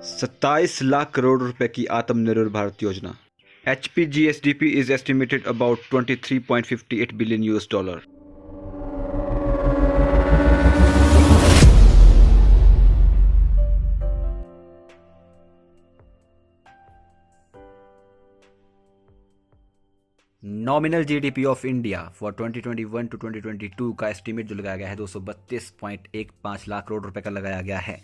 27 लाख करोड़ रुपए की आत्मनिर्भर भारत योजना। HPGSDP is estimated about 23.58 billion US dollar. Nominal GDP of India for 2021 to 2022 का एस्टीमेट जो लगाया गया है 232.15 लाख करोड़ रुपए का लगाया गया है।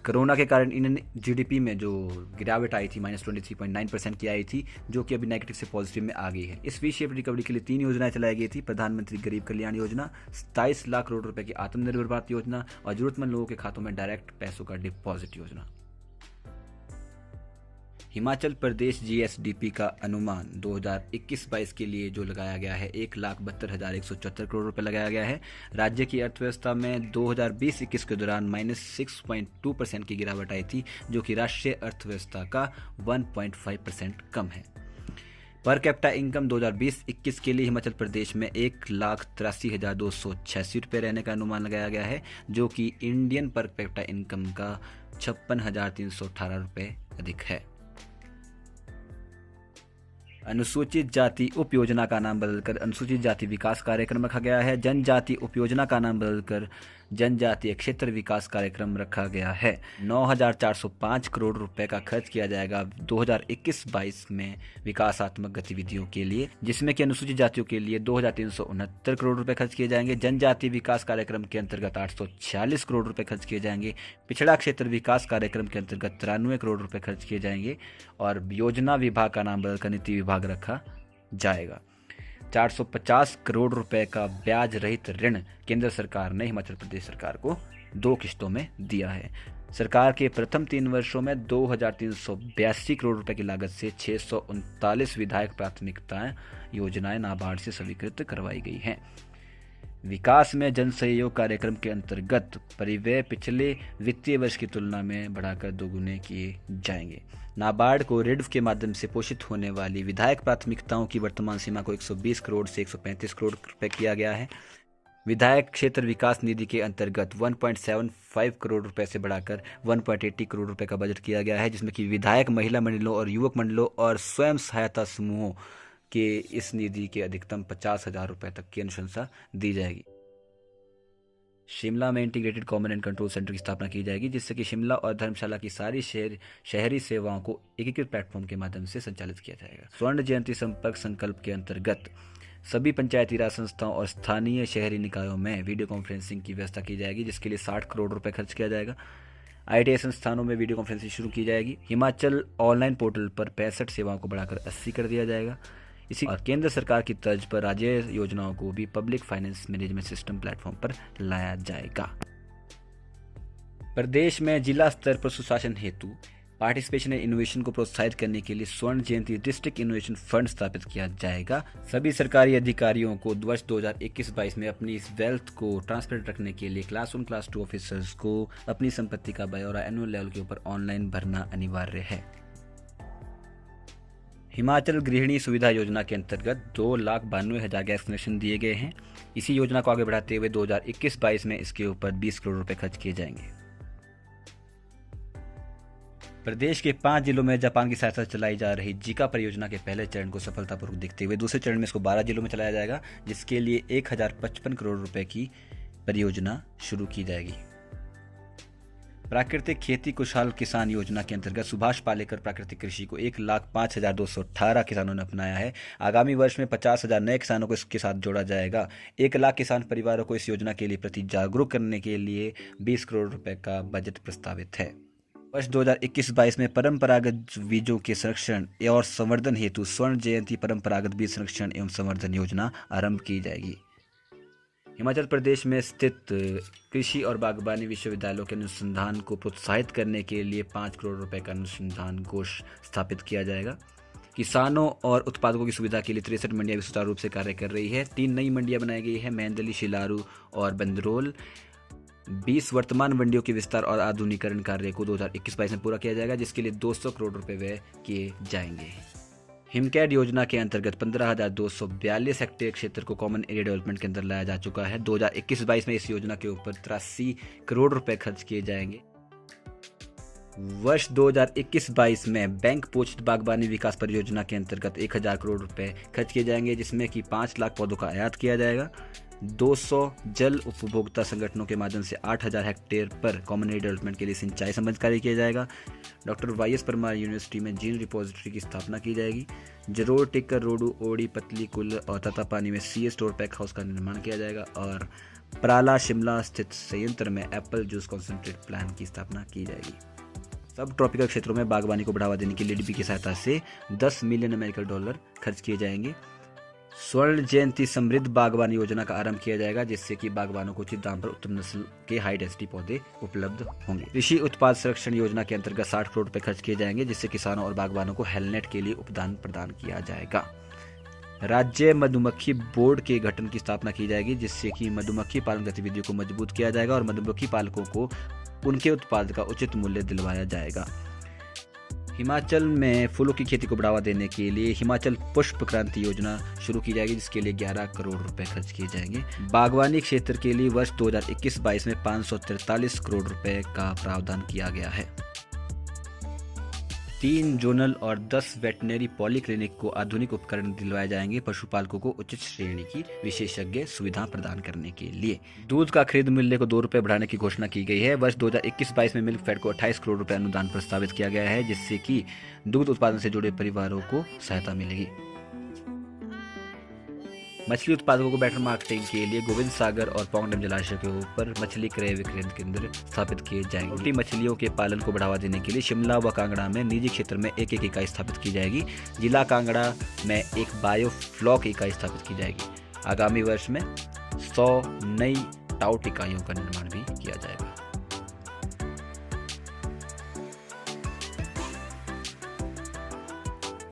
कोरोना के कारण इन जीडीपी में जो गिरावट आई थी -23.9% की आई थी, जो कि अभी नेगेटिव से पॉजिटिव में आ गई है। इस वी शेप रिकवरी के लिए 3 योजनाएं चलाई गई थी। प्रधानमंत्री गरीब कल्याण योजना, 27 लाख करोड़ रुपए की आत्मनिर्भर भारत योजना और जरूरतमंद लोगों के खातों में डायरेक्ट पैसों का डिपॉजिट योजना। हिमाचल प्रदेश जीएसडीपी का अनुमान 2021-22 के लिए जो लगाया गया है 1,72,174 करोड़ रुपए लगाया गया है। राज्य की अर्थव्यवस्था में 2020-21 के दौरान -6.2% की गिरावट आई थी, जो कि राष्ट्रीय अर्थव्यवस्था का 1.5% कम है। पर कैपिटा इनकम 2020-21 के लिए हिमाचल प्रदेश में 1,83,286 रुपये रहने का अनुमान लगाया गया है, जो कि इंडियन पर कैपिटा इनकम का 56,318 रुपये अधिक है। अनुसूचित जाति उप योजना का नाम बदलकर अनुसूचित जाति विकास कार्यक्रम रखा गया है। जनजाति उप योजना का नाम बदलकर जनजातीय क्षेत्र विकास कार्यक्रम रखा गया है। 9,405 करोड़ रुपए का खर्च किया जाएगा 2021-22 में विकासात्मक गतिविधियों के लिए, जिसमें कि अनुसूचित जातियों के लिए 2,369 करोड़ रुपए खर्च किए जाएंगे। जनजातीय विकास कार्यक्रम के अंतर्गत 846 करोड़ रुपए खर्च किए जाएंगे। पिछड़ा क्षेत्र विकास कार्यक्रम के अंतर्गत 93 करोड़ रुपए खर्च किए जाएंगे और योजना विभाग का नाम बदलकर नीति विभाग रखा जाएगा। 450 करोड़ रुपए का ब्याज रहित ऋण केंद्र सरकार ने हिमाचल प्रदेश सरकार को 2 किश्तों में दिया है। सरकार के प्रथम 3 वर्षों में 2,382 करोड़ रुपए की लागत से 639 विधायक प्राथमिकताएं योजनाएं नाबार्ड से स्वीकृत करवाई गई हैं। विकास में जन सहयोग कार्यक्रम के अंतर्गत परिव्यय पिछले वित्तीय वर्ष की तुलना में बढ़ाकर 2 गुने किए जाएंगे। नाबार्ड को रिड्फ के माध्यम से पोषित होने वाली विधायक प्राथमिकताओं की वर्तमान सीमा को 120 करोड़ से 135 करोड़ रुपए किया गया है। विधायक क्षेत्र विकास निधि के अंतर्गत 1.75 करोड़ रुपए से बढ़ाकर 1.80 करोड़ रुपए का बजट किया गया है, जिसमें कि विधायक महिला मंडलों और युवक मंडलों और स्वयं सहायता समूहों के इस निधि के अधिकतम 50,000 रुपए तक की अनुशंसा दी जाएगी। शिमला में integrated common and control centre की स्थापना की जाएगी, जिससे कि शिमला और धर्मशाला की सारी शहरी सेवाओं को एकीकृत प्लेटफॉर्म के माध्यम से संचालित किया जाएगा। स्वर्ण जयंती संपर्क संकल्प के अंतर्गत सभी पंचायती राज संस्थाओं और स्थानीय शहरी निकायों में वीडियो कॉन्फ्रेंसिंग की व्यवस्था की जाएगी, जिसके लिए 60 करोड़ रुपए खर्च किया जाएगा। ITI संस्थानों में वीडियो कॉन्फ्रेंसिंग शुरू की जाएगी। हिमाचल ऑनलाइन पोर्टल पर 65 सेवाओं को बढ़ाकर 80 कर दिया जाएगा। इसी और केंद्र सरकार की तर्ज पर राज्य योजनाओं को भी public finance management system platform पर लाया जाएगा। प्रदेश में जिला स्तर पर सुशासन हेतु पार्टिसिपेशन एंड इनोवेशन को प्रोत्साहित करने के लिए स्वर्ण जयंती डिस्ट्रिक्ट इनोवेशन फंड स्थापित किया जाएगा। सभी सरकारी अधिकारियों को वर्ष 2021-22 में अपनी इस वेल्थ को ट्रांसपेरेंट रखने के लिए क्लास 1 क्लास 2 ऑफिसर्स को अपनी संपत्ति का ब्यौरा एनुअल लेवल के ऊपर ऑनलाइन भरना अनिवार्य है। हिमाचल गृहिणी सुविधा योजना के अंतर्गत 2,92,000 गैस कनेक्शन दिए गए हैं। इसी योजना को आगे बढ़ाते हुए 2021-22 में इसके ऊपर 20 करोड़ रुपए खर्च किए जाएंगे। प्रदेश के 5 जिलों में जापान की सहायता से चलाई जा रही जिका परियोजना के पहले चरण को सफलतापूर्वक देखते हुए दूसरे चरण में इसको 12 जिलों में चलाया जाएगा, जिसके लिए 1,055 करोड़ रुपए की परियोजना शुरू की जाएगी। प्राकृतिक खेती खुशहाल किसान योजना के अंतर्गत सुभाष पालेकर प्राकृतिक कृषि को 1,05,218 किसानों ने अपनाया है। आगामी वर्ष में 50,000 नए किसानों को इसके साथ जोड़ा जाएगा। 1 लाख किसान परिवारों को इस योजना के लिए प्रति जागरूक करने के लिए 20 करोड़ रुपए का बजट प्रस्तावित है। वर्ष 2021-22 में परंपरागत बीजों के संरक्षण और संवर्धन हेतु स्वर्ण जयंती परंपरागत बीज संरक्षण एवं संवर्धन योजना आरंभ की जाएगी। हिमाचल प्रदेश में स्थित कृषि और बागवानी विश्वविद्यालयों के अनुसंधान को प्रोत्साहित करने के लिए 5 करोड़ रुपए का अनुसंधान कोष स्थापित किया जाएगा। किसानों और उत्पादकों की सुविधा के लिए 63 मंडियां सुचारू रूप से कार्य कर रही है। 3 नई मंडियां बनाई गई है, मेंदली, शिलारू और बंदरोल। 20 वर्तमान मंडियों के विस्तार और आधुनिकीकरण कार्य को 2021-22 में पूरा किया जाएगा, जिसके लिए 200 करोड़ रुपए व्यय किए जाएंगे। हिमकैड योजना के अंतर्गत 15,242 हेक्टेयर क्षेत्र को कॉमन एरिया डेवलपमेंट के अंदर लाया जा चुका है। 2021-22 में इस योजना के ऊपर 83 करोड़ रुपए खर्च किए जाएंगे। वर्ष 2021-22 में बैंक पोषित बागवानी विकास परियोजना के अंतर्गत 1000 करोड़ रुपए खर्च किए जाएंगे, जिसमें कि 5 लाख पौधों का आयात किया जाएगा। 200 जल उपभोक्ता संगठनों के माध्यम से 8000 हेक्टेयर पर कॉमन डेवलपमेंट के लिए सिंचाई संबंधित कार्य किया जाएगा। डॉक्टर वाई.एस. परमार यूनिवर्सिटी में जीन रिपोजिटरी की स्थापना की जाएगी। जरोड़, टिक्कर, रोडू, ओडी, पतली कुल और ततापानी में सीए स्टोर पैक हाउस का निर्माण किया जाएगा और पराला शिमला स्थित संयंत्र में एप्पल जूस कॉन्सेंट्रेट प्लांट की स्थापना की जाएगी। सब ट्रॉपिकल क्षेत्रों में बागवानी को बढ़ावा देने के लिए डीबी की सहायता से $10 मिलियन खर्च किए जाएंगे। स्वर्ण जयंती समृद्ध बागवानी योजना का आरंभ किया जाएगा, जिससे कि बागवानों को उचित दाम पर उत्तम नस्ल के हाई डेंसिटी पौधे उपलब्ध होंगे। कृषि उत्पाद संरक्षण योजना के अंतर्गत 60 करोड़ रुपए खर्च किए जाएंगे, जिससे किसानों और बागवानों को हेलनेट के लिए उपदान प्रदान किया जाएगा। राज्य मधुमक्खी बोर्ड के गठन की स्थापना की जाएगी, जिससे कि मधुमक्खी पालन गतिविधियों को मजबूत किया जाएगा और मधुमक्खी पालकों को उनके उत्पाद का उचित मूल्य दिलवाया जाएगा। हिमाचल में फूलों की खेती को बढ़ावा देने के लिए हिमाचल पुष्प क्रांति योजना शुरू की जाएगी, जिसके लिए 11 करोड़ रुपए खर्च किए जाएंगे। बागवानी क्षेत्र के लिए वर्ष 2021-22 में 543 करोड़ रुपए का प्रावधान किया गया है। 3 जोनल और 10 वेटनरी पॉलीक्लिनिक को आधुनिक उपकरण दिलवाए जाएंगे, पशुपालकों को उचित श्रेणी की विशेषज्ञ सुविधा प्रदान करने के लिए। दूध का खरीद मूल्य को 2 रुपए बढ़ाने की घोषणा की गई है। वर्ष 2021-22 में मिल्क फेड को 28 करोड़ रुपए अनुदान प्रस्तावित किया गया है, जिससे कि दूध उत्पादन से जुड़े परिवारों को सहायता मिलेगी। मछली उत्पादकों को बेटर मार्केटिंग के लिए गोविंद सागर और पौंग डैम जलाशय के ऊपर मछली क्रय विक्रय केंद्र स्थापित किए जाएंगे। छोटी मछलियों के पालन को बढ़ावा देने के लिए शिमला व कांगड़ा में निजी क्षेत्र में एक इकाई स्थापित की जाएगी। जिला कांगड़ा में एक बायोफ्लॉक इकाई स्थापित की जाएगी। आगामी वर्ष में 100 नई टाउट इकाइयों का निर्माण भी किया जाएगा।